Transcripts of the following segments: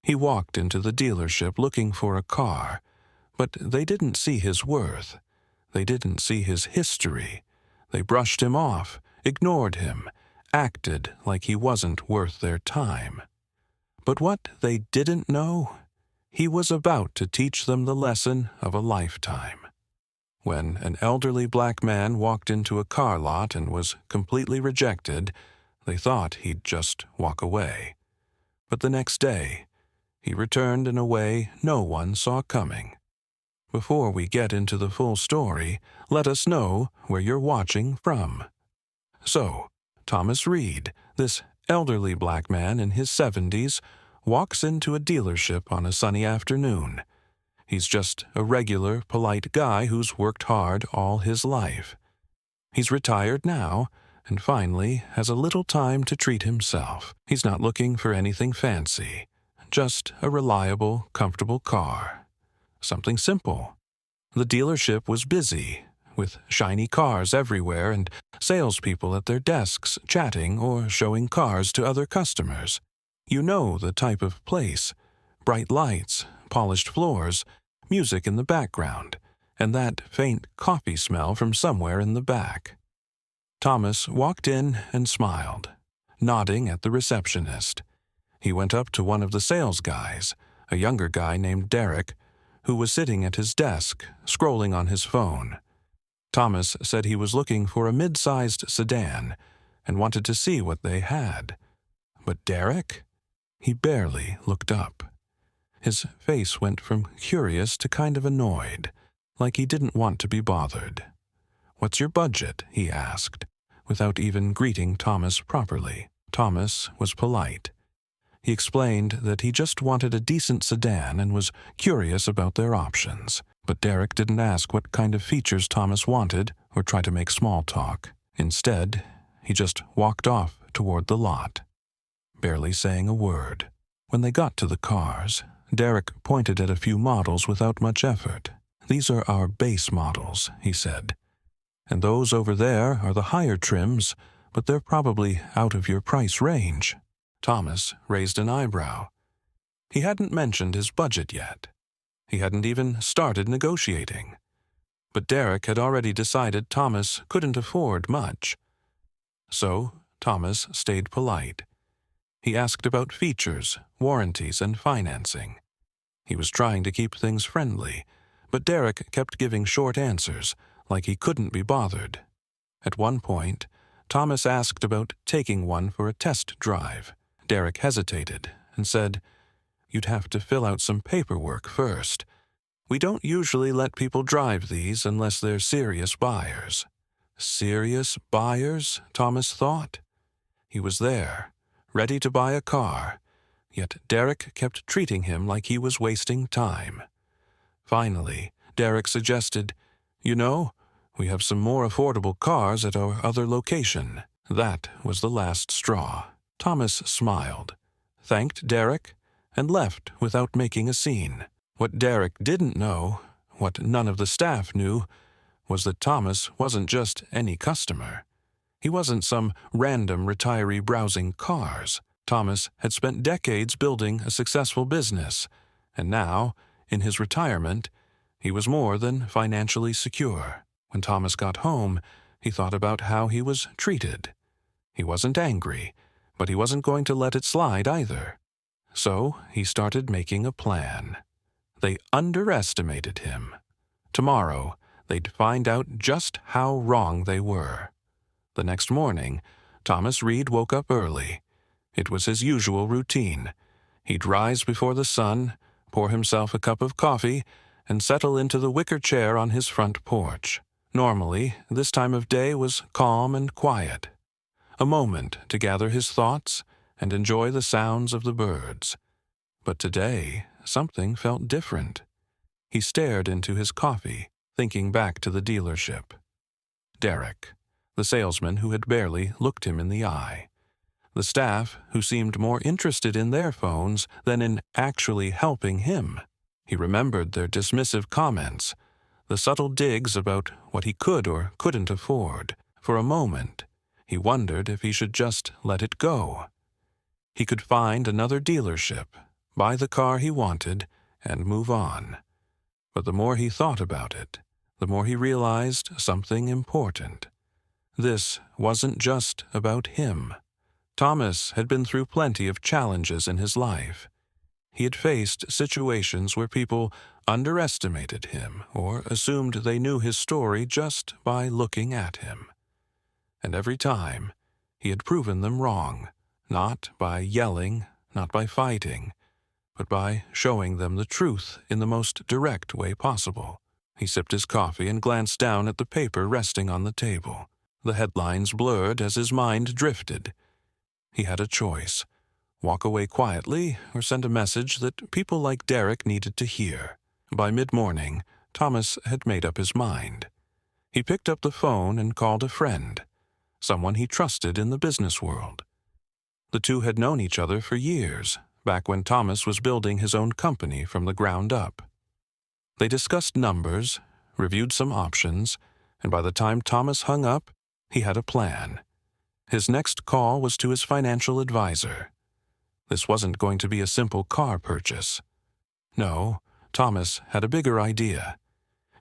He walked into the dealership looking for a car, but they didn't see his worth. They didn't see his history. They brushed him off, ignored him, acted like he wasn't worth their time. But what they didn't know, he was about to teach them the lesson of a lifetime. When an elderly black man walked into a car lot and was completely rejected, they thought he'd just walk away. But the next day, he returned in a way no one saw coming. Before we get into the full story, let us know where you're watching from. So, Thomas Reed, this elderly black man in his 70s, walks into a dealership on a sunny afternoon. He's just a regular, polite guy who's worked hard all his life. He's retired now, and finally has a little time to treat himself. He's not looking for anything fancy, just a reliable, comfortable car. Something simple. The dealership was busy, with shiny cars everywhere and salespeople at their desks chatting or showing cars to other customers. You know the type of place. Bright lights, polished floors, music in the background, and that faint coffee smell from somewhere in the back. Thomas walked in and smiled, nodding at the receptionist. He went up to one of the sales guys, a younger guy named Derek, who was sitting at his desk, scrolling on his phone. Thomas said he was looking for a mid-sized sedan and wanted to see what they had. But Derek? He barely looked up. His face went from curious to kind of annoyed, like he didn't want to be bothered. "What's your budget?" he asked, without even greeting Thomas properly. Thomas was polite. He explained that he just wanted a decent sedan and was curious about their options. But Derek didn't ask what kind of features Thomas wanted or try to make small talk. Instead, he just walked off toward the lot, barely saying a word. When they got to the cars, Derek pointed at a few models without much effort. "These are our base models," he said. "And those over there are the higher trims, but they're probably out of your price range." Thomas raised an eyebrow. He hadn't mentioned his budget yet. He hadn't even started negotiating. But Derek had already decided Thomas couldn't afford much. So Thomas stayed polite. He asked about features, warranties, and financing. He was trying to keep things friendly, but Derek kept giving short answers, like he couldn't be bothered. At one point, Thomas asked about taking one for a test drive. Derek hesitated and said, "You'd have to fill out some paperwork first. We don't usually let people drive these unless they're serious buyers." Serious buyers, Thomas thought. He was there, ready to buy a car, yet Derek kept treating him like he was wasting time. Finally, Derek suggested, "You know, we have some more affordable cars at our other location." That was the last straw. Thomas smiled, thanked Derek, and left without making a scene. What Derek didn't know, what none of the staff knew, was that Thomas wasn't just any customer. He wasn't some random retiree browsing cars. Thomas had spent decades building a successful business, and now, in his retirement, he was more than financially secure. When Thomas got home, he thought about how he was treated. He wasn't angry, but he wasn't going to let it slide either. So he started making a plan. They underestimated him. Tomorrow, they'd find out just how wrong they were. The next morning, Thomas Reed woke up early. It was his usual routine. He'd rise before the sun, pour himself a cup of coffee, and settle into the wicker chair on his front porch. Normally, this time of day was calm and quiet. A moment to gather his thoughts and enjoy the sounds of the birds. But today, something felt different. He stared into his coffee, thinking back to the dealership. Derek, the salesman who had barely looked him in the eye. The staff who seemed more interested in their phones than in actually helping him. He remembered their dismissive comments, the subtle digs about what he could or couldn't afford. For a moment, he wondered if he should just let it go. He could find another dealership, buy the car he wanted, and move on. But the more he thought about it, the more he realized something important. This wasn't just about him. Thomas had been through plenty of challenges in his life. He had faced situations where people underestimated him or assumed they knew his story just by looking at him. And every time, he had proven them wrong, not by yelling, not by fighting, but by showing them the truth in the most direct way possible. He sipped his coffee and glanced down at the paper resting on the table. The headlines blurred as his mind drifted. He had a choice: walk away quietly or send a message that people like Derek needed to hear. By mid-morning, Thomas had made up his mind. He picked up the phone and called a friend, someone he trusted in the business world. The two had known each other for years, back when Thomas was building his own company from the ground up. They discussed numbers, reviewed some options, and by the time Thomas hung up, he had a plan. His next call was to his financial advisor. This wasn't going to be a simple car purchase. No, Thomas had a bigger idea.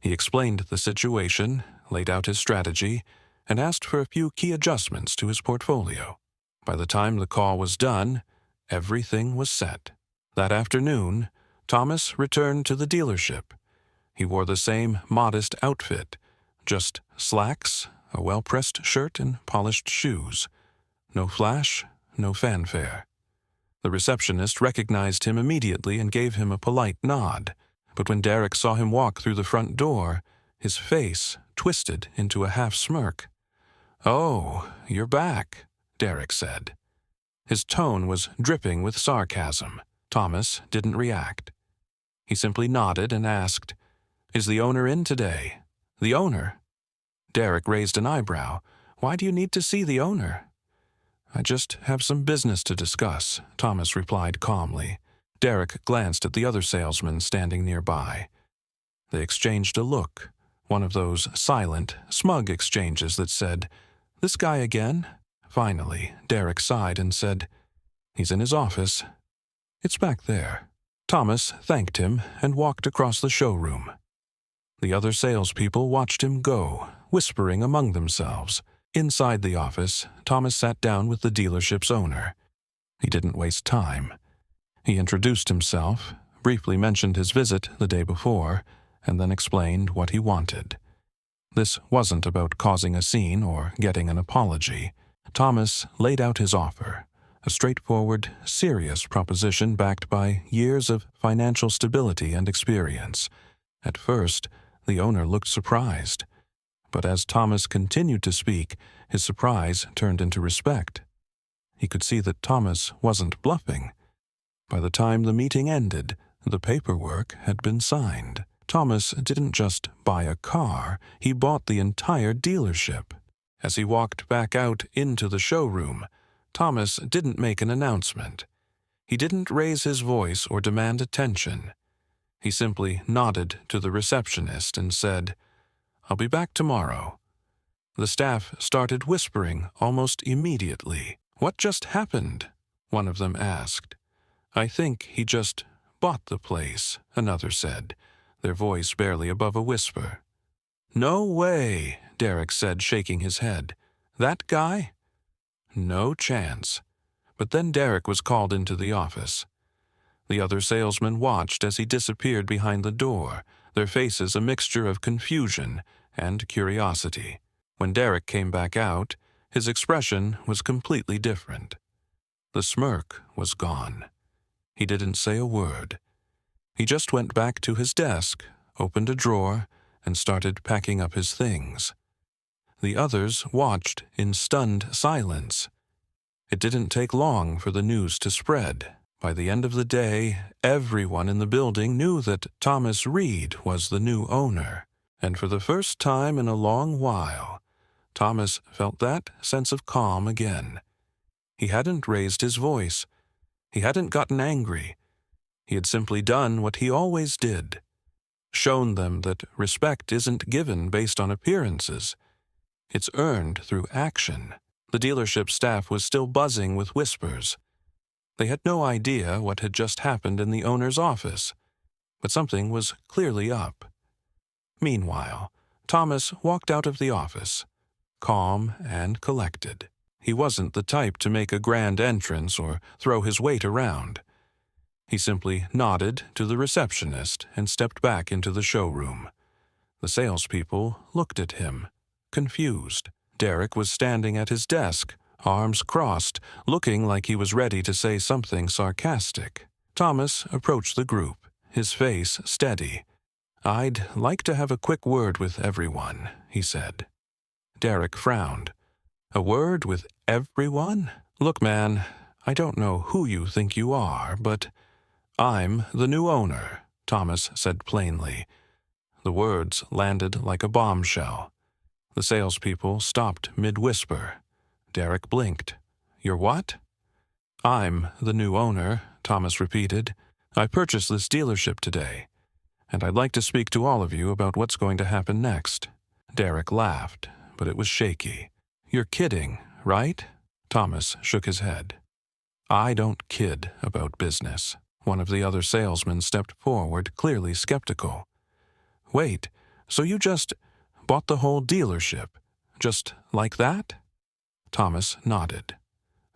He explained the situation, laid out his strategy, and asked for a few key adjustments to his portfolio. By the time the call was done, everything was set. That afternoon, Thomas returned to the dealership. He wore the same modest outfit, just slacks, a well-pressed shirt, and polished shoes. No flash, no fanfare. The receptionist recognized him immediately and gave him a polite nod, but when Derek saw him walk through the front door, his face twisted into a half-smirk. "Oh, you're back," Derek said. His tone was dripping with sarcasm. Thomas didn't react. He simply nodded and asked, "Is the owner in today?" "The owner?" Derek raised an eyebrow. "Why do you need to see the owner?" "I just have some business to discuss," Thomas replied calmly. Derek glanced at the other salesman standing nearby. They exchanged a look, one of those silent, smug exchanges that said, "This guy again?" Finally, Derek sighed and said, "He's in his office. It's back there." Thomas thanked him and walked across the showroom. The other salespeople watched him go, whispering among themselves. Inside the office, Thomas sat down with the dealership's owner. He didn't waste time. He introduced himself, briefly mentioned his visit the day before, and then explained what he wanted. This wasn't about causing a scene or getting an apology. Thomas laid out his offer, a straightforward, serious proposition backed by years of financial stability and experience. At first, the owner looked surprised, but as Thomas continued to speak, his surprise turned into respect. He could see that Thomas wasn't bluffing. By the time the meeting ended, the paperwork had been signed. Thomas didn't just buy a car, he bought the entire dealership. As he walked back out into the showroom, Thomas didn't make an announcement. He didn't raise his voice or demand attention. He simply nodded to the receptionist and said, "I'll be back tomorrow." The staff started whispering almost immediately. "What just happened?" one of them asked. "I think he just bought the place," another said, their voice barely above a whisper. "No way," Derek said, shaking his head. "That guy?" No chance. But then Derek was called into the office. The other salesmen watched as he disappeared behind the door, their faces a mixture of confusion and curiosity. When Derek came back out, his expression was completely different. The smirk was gone. He didn't say a word. He just went back to his desk, opened a drawer, and started packing up his things. The others watched in stunned silence. It didn't take long for the news to spread. By the end of the day, everyone in the building knew that Thomas Reed was the new owner. And for the first time in a long while, Thomas felt that sense of calm again. He hadn't raised his voice. He hadn't gotten angry. He had simply done what he always did, shown them that respect isn't given based on appearances. It's earned through action. The dealership staff was still buzzing with whispers. They had no idea what had just happened in the owner's office, but something was clearly up. Meanwhile, Thomas walked out of the office, calm and collected. He wasn't the type to make a grand entrance or throw his weight around. He simply nodded to the receptionist and stepped back into the showroom. The salespeople looked at him, confused. Derek was standing at his desk, arms crossed, looking like he was ready to say something sarcastic. Thomas approached the group, his face steady. "I'd like to have a quick word with everyone," he said. Derek frowned. "A word with everyone? Look, man, I don't know who you think you are, but I'm the new owner," Thomas said plainly. The words landed like a bombshell. The salespeople stopped mid-whisper. Derek blinked. "You're what?" "I'm the new owner," Thomas repeated. "I purchased this dealership today, and I'd like to speak to all of you about what's going to happen next." Derek laughed, but it was shaky. "You're kidding, right?" Thomas shook his head. "I don't kid about business." One of the other salesmen stepped forward, clearly skeptical. "Wait, so you just bought the whole dealership, just like that?" Thomas nodded.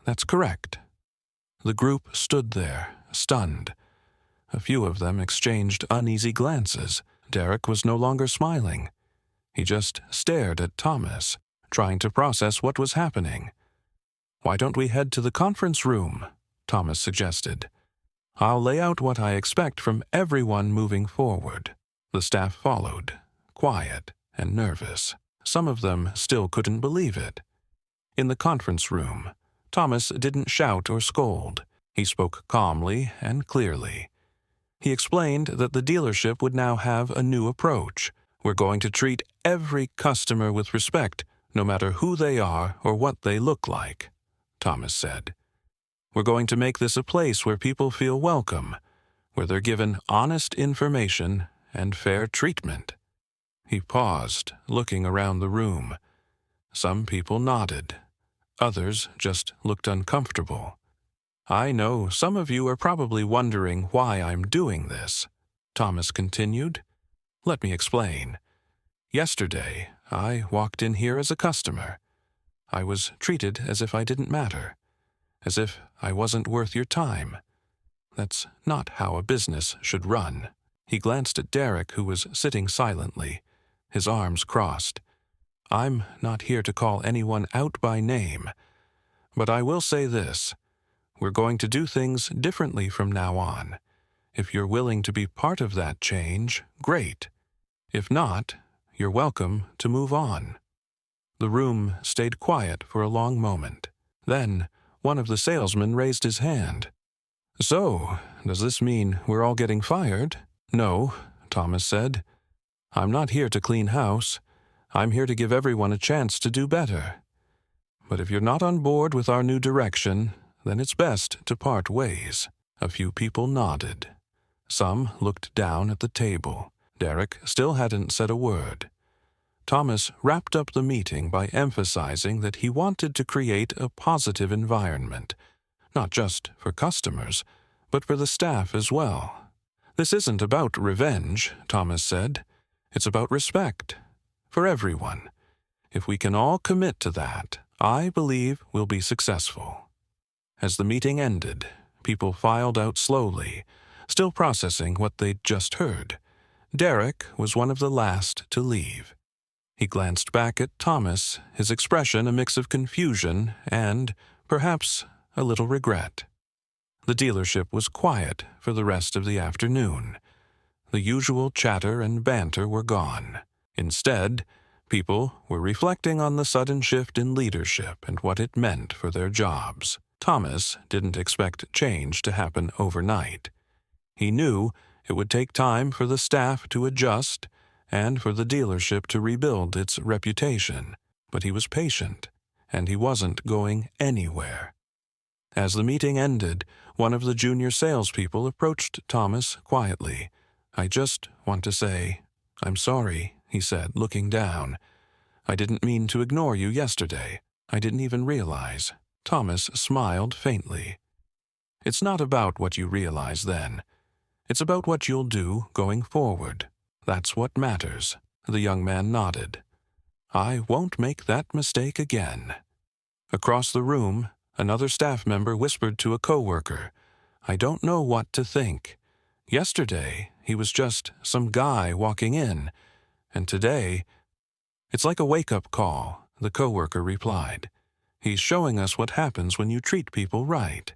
"That's correct." The group stood there, stunned. A few of them exchanged uneasy glances. Derek was no longer smiling. He just stared at Thomas, trying to process what was happening. "Why don't we head to the conference room?" Thomas suggested. "I'll lay out what I expect from everyone moving forward." The staff followed, quiet and nervous. Some of them still couldn't believe it. In the conference room, Thomas didn't shout or scold. He spoke calmly and clearly. He explained that the dealership would now have a new approach. "We're going to treat every customer with respect, no matter who they are or what they look like," Thomas said. "We're going to make this a place where people feel welcome, where they're given honest information and fair treatment." He paused, looking around the room. Some people nodded. Others just looked uncomfortable. "I know some of you are probably wondering why I'm doing this," Thomas continued. "Let me explain. Yesterday, I walked in here as a customer. I was treated as if I didn't matter, as if I wasn't worth your time. That's not how a business should run." He glanced at Derek, who was sitting silently, his arms crossed. "I'm not here to call anyone out by name, but I will say this. We're going to do things differently from now on. If you're willing to be part of that change, great. If not, you're welcome to move on." The room stayed quiet for a long moment. Then, one of the salesmen raised his hand. "So, does this mean we're all getting fired?" "No," Thomas said. "I'm not here to clean house. I'm here to give everyone a chance to do better. But if you're not on board with our new direction, then it's best to part ways." A few people nodded. Some looked down at the table. Derek still hadn't said a word. Thomas wrapped up the meeting by emphasizing that he wanted to create a positive environment, not just for customers, but for the staff as well. "This isn't about revenge," Thomas said. "It's about respect. For everyone. If we can all commit to that, I believe we'll be successful." As the meeting ended, people filed out slowly, still processing what they'd just heard. Derek was one of the last to leave. He glanced back at Thomas, his expression a mix of confusion and, perhaps, a little regret. The dealership was quiet for the rest of the afternoon. The usual chatter and banter were gone. Instead, people were reflecting on the sudden shift in leadership and what it meant for their jobs. Thomas didn't expect change to happen overnight. He knew it would take time for the staff to adjust and for the dealership to rebuild its reputation, but he was patient, and he wasn't going anywhere. As the meeting ended, one of the junior salespeople approached Thomas quietly. "I just want to say, I'm sorry," he said, looking down. "I didn't mean to ignore you yesterday. I didn't even realize." Thomas smiled faintly. It's not about what you realize then. It's about what you'll do going forward. That's what matters." The young man nodded. "I won't make that mistake again." Across the room, another staff member whispered to a coworker, "I don't know what to think. Yesterday, he was just some guy walking in, and today—" "It's like a wake-up call," the coworker replied. "He's showing us what happens when you treat people right,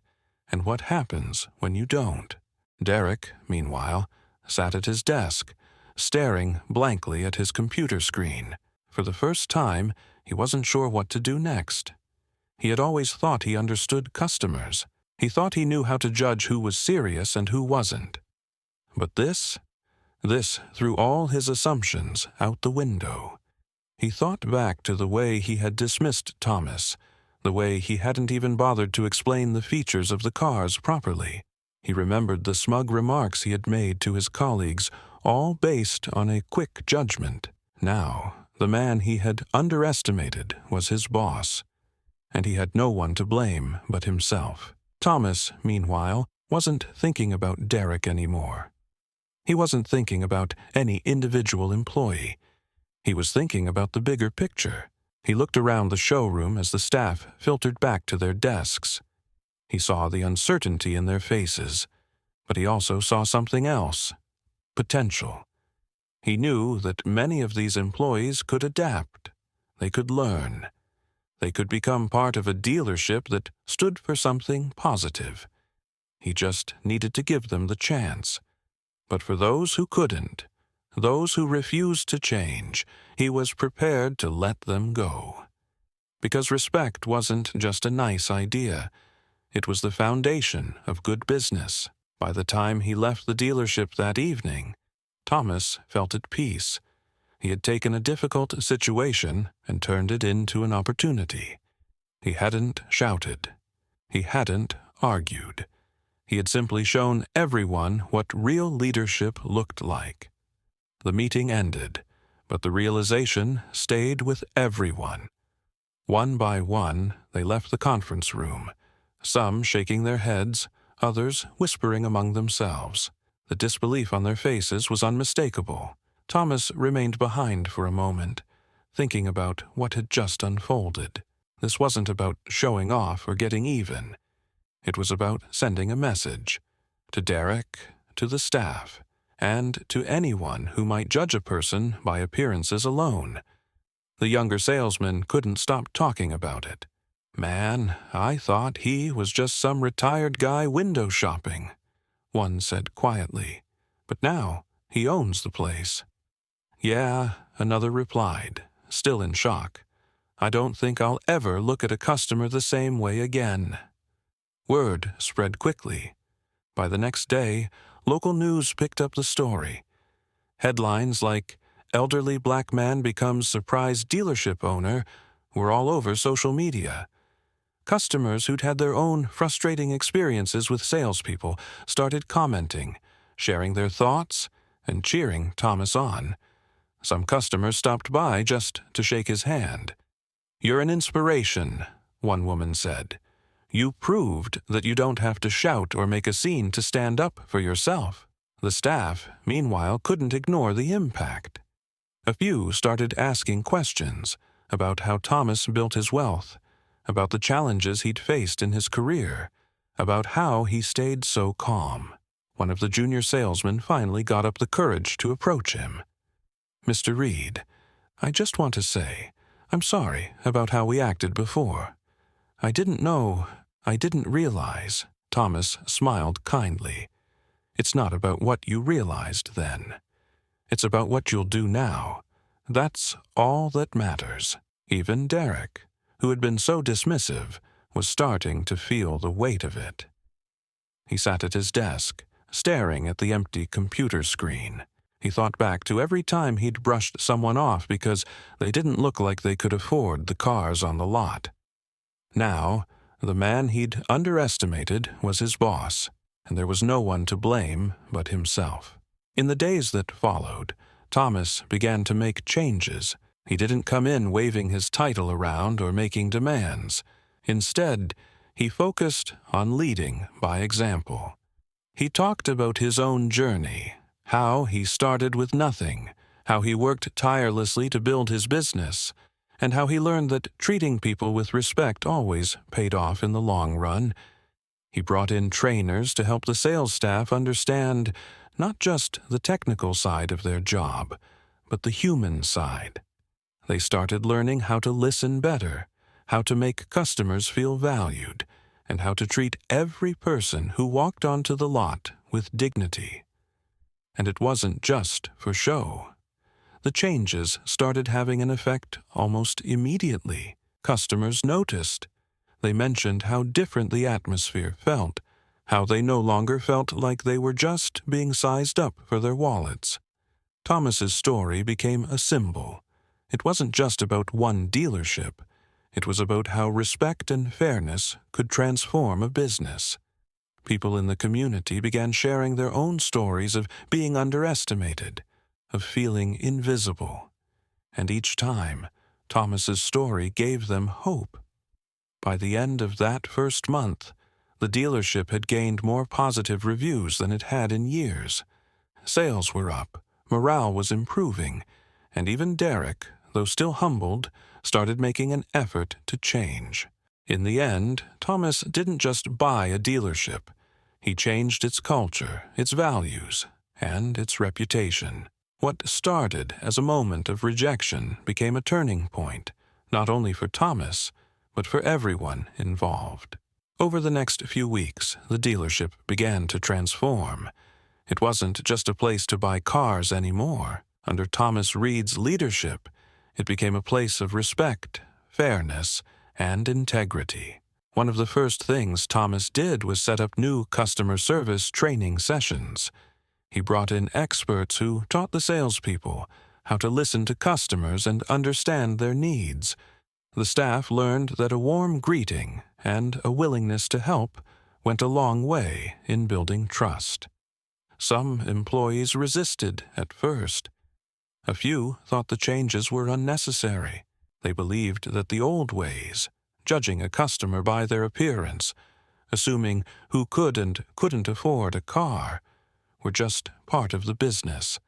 and what happens when you don't." Derek, meanwhile, sat at his desk, staring blankly at his computer screen. For the first time, he wasn't sure what to do next. He had always thought he understood customers. He thought he knew how to judge who was serious and who wasn't. But this threw all his assumptions out the window. He thought back to the way he had dismissed Thomas, the way he hadn't even bothered to explain the features of the cars properly. He remembered the smug remarks he had made to his colleagues, all based on a quick judgment. Now, the man he had underestimated was his boss, and he had no one to blame but himself. Thomas, meanwhile, wasn't thinking about Derek anymore. He wasn't thinking about any individual employee. He was thinking about the bigger picture. He looked around the showroom as the staff filtered back to their desks. He saw the uncertainty in their faces, but he also saw something else: potential. He knew that many of these employees could adapt. They could learn. They could become part of a dealership that stood for something positive. He just needed to give them the chance. But for those who couldn't, those who refused to change, he was prepared to let them go. Because respect wasn't just a nice idea. It was the foundation of good business. By the time he left the dealership that evening, Thomas felt at peace. He had taken a difficult situation and turned it into an opportunity. He hadn't shouted. He hadn't argued. He had simply shown everyone what real leadership looked like. The meeting ended, but the realization stayed with everyone. One by one, they left the conference room, some shaking their heads, others whispering among themselves. The disbelief on their faces was unmistakable. Thomas remained behind for a moment, thinking about what had just unfolded. This wasn't about showing off or getting even. It was about sending a message to Derek, to the staff, and to anyone who might judge a person by appearances alone. The younger salesman couldn't stop talking about it. "Man, I thought he was just some retired guy window shopping," one said quietly. "But now he owns the place." "Yeah," another replied, still in shock. "I don't think I'll ever look at a customer the same way again." Word spread quickly. By the next day, local news picked up the story. Headlines like, "Elderly Black Man Becomes Surprise Dealership Owner," were all over social media. Customers who'd had their own frustrating experiences with salespeople started commenting, sharing their thoughts, and cheering Thomas on. Some customers stopped by just to shake his hand. "You're an inspiration," one woman said. "You proved that you don't have to shout or make a scene to stand up for yourself." The staff, meanwhile, couldn't ignore the impact. A few started asking questions about how Thomas built his wealth, about the challenges he'd faced in his career, about how he stayed so calm. One of the junior salesmen finally got up the courage to approach him. "Mr. Reed, I just want to say, I'm sorry about how we acted before. I didn't realize." Thomas smiled kindly. "It's not about what you realized then. It's about what you'll do now. That's all that matters." Even Derek, who had been so dismissive, was starting to feel the weight of it. He sat at his desk, staring at the empty computer screen. He thought back to every time he'd brushed someone off because they didn't look like they could afford the cars on the lot. Now, the man he'd underestimated was his boss, and there was no one to blame but himself. In the days that followed, Thomas began to make changes. He didn't come in waving his title around or making demands. Instead, He focused on leading by example. He talked about his own journey, how he started with nothing, how he worked tirelessly to build his business, and how he learned that treating people with respect always paid off in the long run. He brought in trainers to help the sales staff understand not just the technical side of their job, but the human side. They started learning how to listen better, how to make customers feel valued, and how to treat every person who walked onto the lot with dignity. And it wasn't just for show. The changes started having an effect almost immediately. Customers noticed. They mentioned how different the atmosphere felt, how they no longer felt like they were just being sized up for their wallets. Thomas's story became a symbol. It wasn't just about one dealership. It was about how respect and fairness could transform a business. People in the community began sharing their own stories of being underestimated, of feeling invisible. And each time, Thomas's story gave them hope. By the end of that first month, the dealership had gained more positive reviews than it had in years. Sales were up, morale was improving, and even Derek, though still humbled, started making an effort to change. In the end, Thomas didn't just buy a dealership. He changed its culture, its values, and its reputation. What started as a moment of rejection became a turning point, not only for Thomas, but for everyone involved. Over the next few weeks, the dealership began to transform. It wasn't just a place to buy cars anymore. Under Thomas Reed's leadership, it became a place of respect, fairness, and integrity. One of the first things Thomas did was set up new customer service training sessions. He brought in experts who taught the salespeople how to listen to customers and understand their needs. The staff learned that a warm greeting and a willingness to help went a long way in building trust. Some employees resisted at first. A few thought the changes were unnecessary. They believed that the old ways, judging a customer by their appearance, assuming who could and couldn't afford a car, were just part of the business.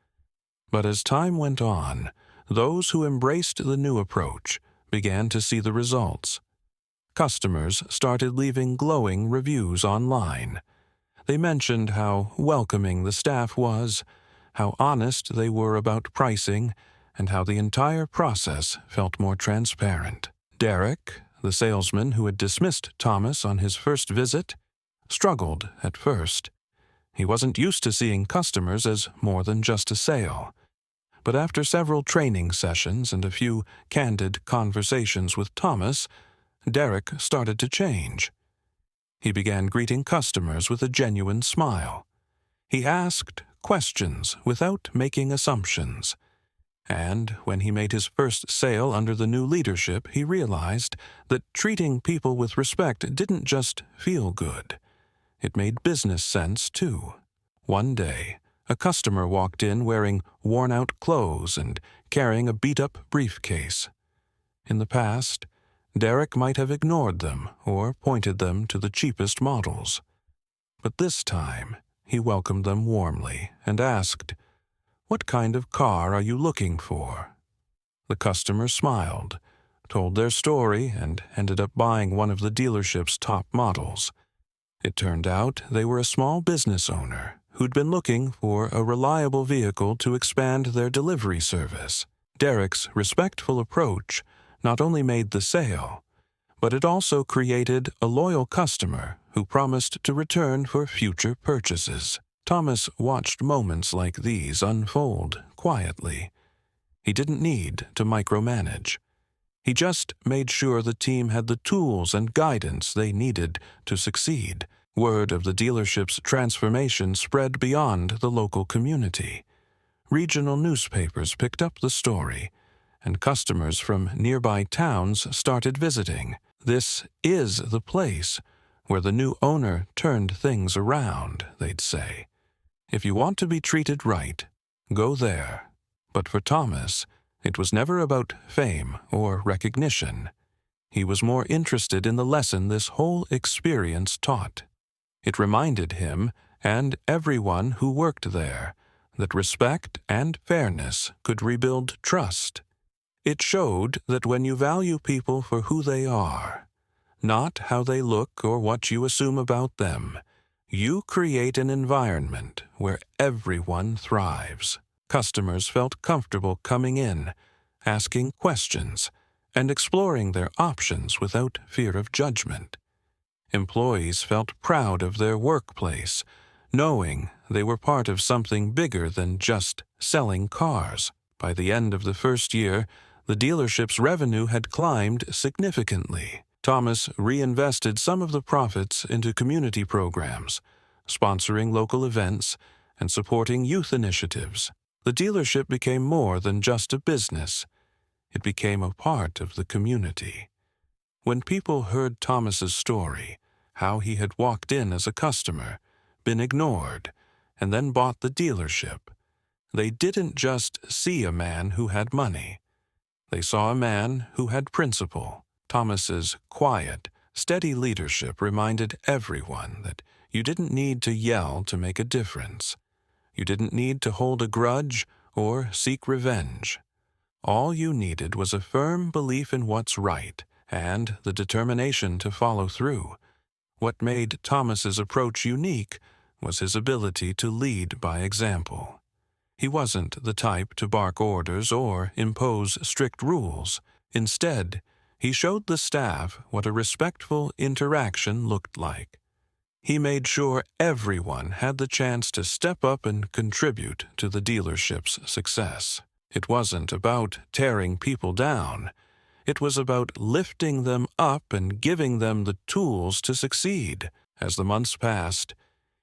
But as time went on, those who embraced the new approach began to see the results. Customers started leaving glowing reviews online. They mentioned how welcoming the staff was, how honest they were about pricing, and how the entire process felt more transparent. Derek, the salesman who had dismissed Thomas on his first visit, struggled at first. He wasn't used to seeing customers as more than just a sale. But after several training sessions and a few candid conversations with Thomas, Derek started to change. He began greeting customers with a genuine smile. He asked questions without making assumptions. And when he made his first sale under the new leadership, he realized that treating people with respect didn't just feel good. It made business sense, too. One day, a customer walked in wearing worn-out clothes and carrying a beat-up briefcase. In the past, Derek might have ignored them or pointed them to the cheapest models. But this time, he welcomed them warmly and asked, "What kind of car are you looking for?" The customer smiled, told their story, and ended up buying one of the dealership's top models. It turned out they were a small business owner who'd been looking for a reliable vehicle to expand their delivery service. Derek's respectful approach not only made the sale, but it also created a loyal customer who promised to return for future purchases. Thomas watched moments like these unfold quietly. He didn't need to micromanage. He just made sure the team had the tools and guidance they needed to succeed. Word of the dealership's transformation spread beyond the local community. Regional newspapers picked up the story, and customers from nearby towns started visiting. "This is the place where the new owner turned things around," they'd say. "If you want to be treated right, go there." But for Thomas, it was never about fame or recognition. he was more interested in the lesson this whole experience taught. It reminded him, and everyone who worked there, that respect and fairness could rebuild trust. It showed that when you value people for who they are, not how they look or what you assume about them, you create an environment where everyone thrives. Customers felt comfortable coming in, asking questions, and exploring their options without fear of judgment. Employees felt proud of their workplace, knowing they were part of something bigger than just selling cars. By the end of the first year, the dealership's revenue had climbed significantly. Thomas reinvested some of the profits into community programs, sponsoring local events, and supporting youth initiatives. The dealership became more than just a business. It became a part of the community. When people heard Thomas's story, how he had walked in as a customer, been ignored, and then bought the dealership, they didn't just see a man who had money. They saw a man who had principle. Thomas's quiet, steady leadership reminded everyone that you didn't need to yell to make a difference. You didn't need to hold a grudge or seek revenge. All you needed was a firm belief in what's right and the determination to follow through. What made Thomas's approach unique was his ability to lead by example. He wasn't the type to bark orders or impose strict rules. Instead, he showed the staff what a respectful interaction looked like. He made sure everyone had the chance to step up and contribute to the dealership's success. It wasn't about tearing people down. It was about lifting them up and giving them the tools to succeed. As the months passed,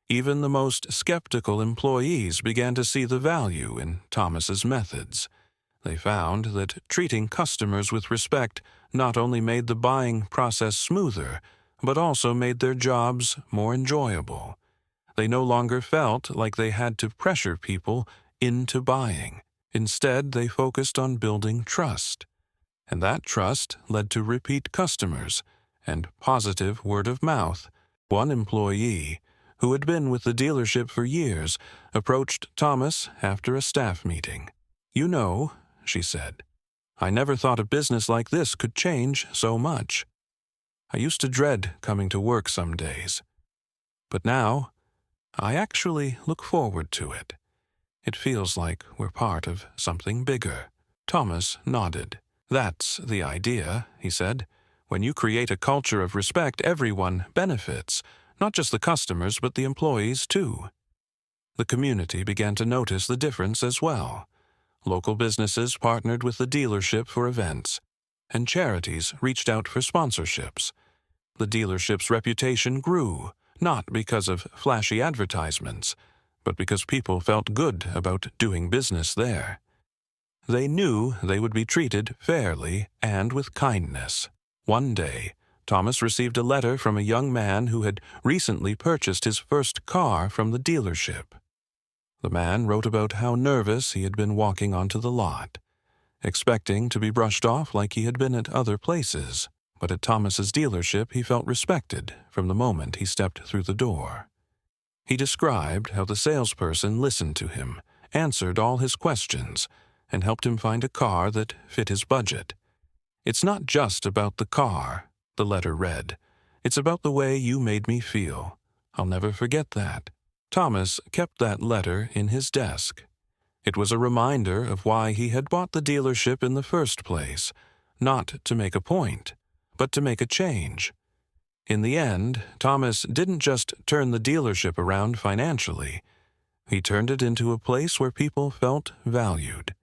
even the most skeptical employees began to see the value in Thomas's methods. They found that treating customers with respect not only made the buying process smoother, but also made their jobs more enjoyable. They no longer felt like they had to pressure people into buying. Instead, they focused on building trust. And that trust led to repeat customers and positive word of mouth. One employee, who had been with the dealership for years, approached Thomas after a staff meeting. "You know," she said, "I never thought a business like this could change so much. I used to dread coming to work some days. But now, I actually look forward to it. It feels like we're part of something bigger." Thomas nodded. "That's the idea," he said. "When you create a culture of respect, everyone benefits, not just the customers, but the employees too." The community began to notice the difference as well. Local businesses partnered with the dealership for events, and charities reached out for sponsorships. The dealership's reputation grew, not because of flashy advertisements, but because people felt good about doing business there. They knew they would be treated fairly and with kindness. One day, Thomas received a letter from a young man who had recently purchased his first car from the dealership. The man wrote about how nervous he had been walking onto the lot, expecting to be brushed off like he had been at other places. But at Thomas's dealership, he felt respected from the moment he stepped through the door. He described how the salesperson listened to him, answered all his questions, and helped him find a car that fit his budget. "It's not just about the car," the letter read. "It's about the way you made me feel. I'll never forget that." Thomas kept that letter in his desk. It was a reminder of why he had bought the dealership in the first place, not to make a point, but to make a change. In the end, Thomas didn't just turn the dealership around financially. He turned it into a place where people felt valued.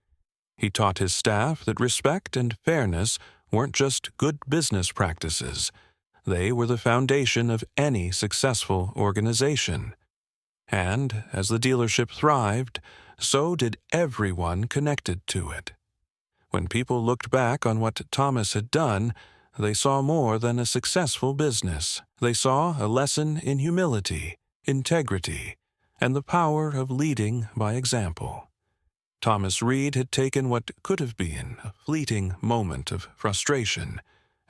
He taught his staff that respect and fairness weren't just good business practices. They were the foundation of any successful organization. And as the dealership thrived, so did everyone connected to it. When people looked back on what Thomas had done, they saw more than a successful business. They saw a lesson in humility, integrity, and the power of leading by example. Thomas Reed had taken what could have been a fleeting moment of frustration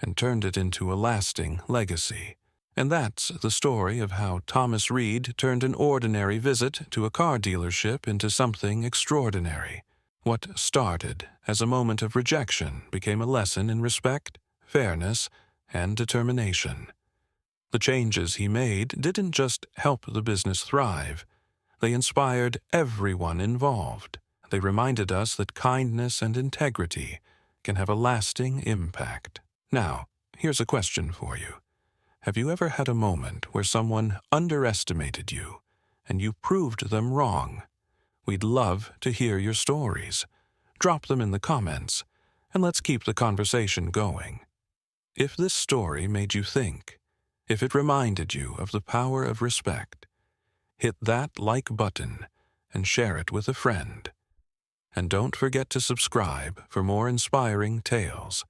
and turned it into a lasting legacy. And that's the story of how Thomas Reed turned an ordinary visit to a car dealership into something extraordinary. What started as a moment of rejection became a lesson in respect, fairness, and determination. The changes he made didn't just help the business thrive. They inspired everyone involved. They reminded us that kindness and integrity can have a lasting impact. Now, here's a question for you. Have you ever had a moment where someone underestimated you and you proved them wrong? We'd love to hear your stories. Drop them in the comments, and let's keep the conversation going. If this story made you think, if it reminded you of the power of respect, hit that like button and share it with a friend. And don't forget to subscribe for more inspiring tales.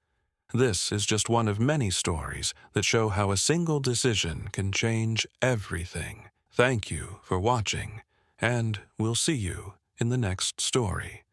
This is just one of many stories that show how a single decision can change everything. Thank you for watching, and we'll see you in the next story.